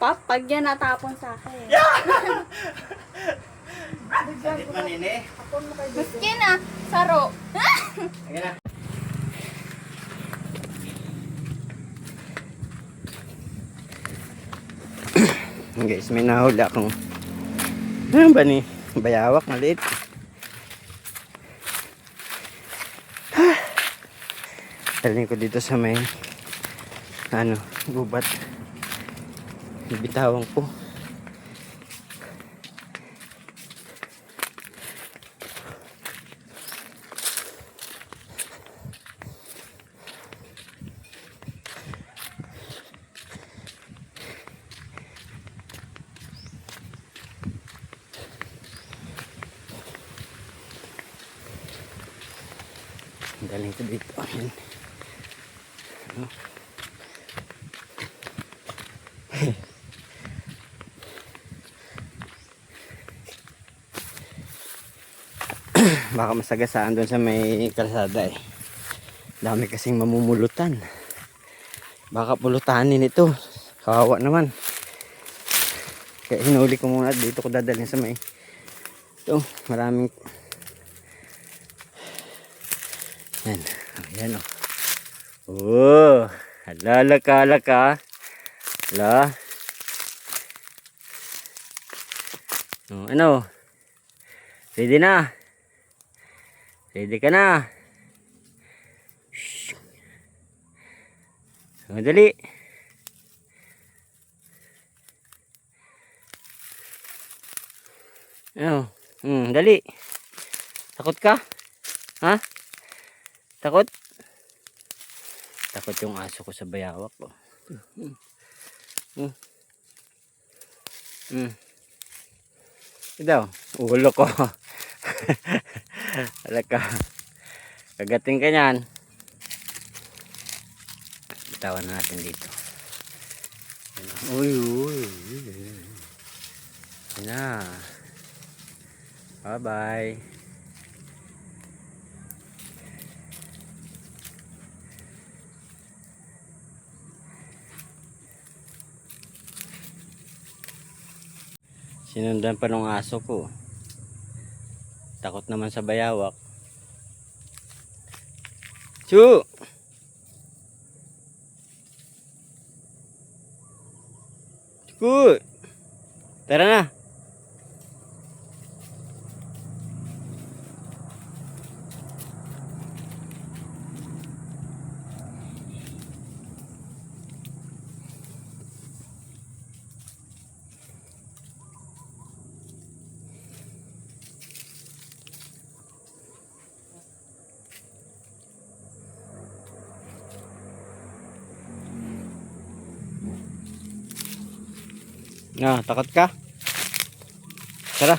Pag yan natapon sa akin. Sakit man nini. Maski na, saro. Ayan na. Guys, may nahuli akong ano ba ni? Bayawak maliit. Dalhin ko dito sa may gubat. Bitawan ko. Dalhin ko dito. Ayan. Ano? Baka masagasaan doon sa may kalsada eh. Dami kasing mamumulutan. Baka pulutanin ito. Kawawa naman. Kaya hinuli ko muna dito ko dadalhin sa may ito. Maraming yan. Ayan o. Oh. Halaka. Hala. Oh, ano? Ready na? Ready ka na? Shhh. Madali. Ano? Dali. Takot ka? Ha? Takot? Takot yung aso ko sa bayawak ko. Ito, ulo ko. Alaka. Kagating ka niyan. Bitawan natin dito. Uy. Yan na. Bye-bye. Sinundan pa ng aso ko. Takot naman sa bayawak. Chu! Chu! Tara na! Takot ka? Tara.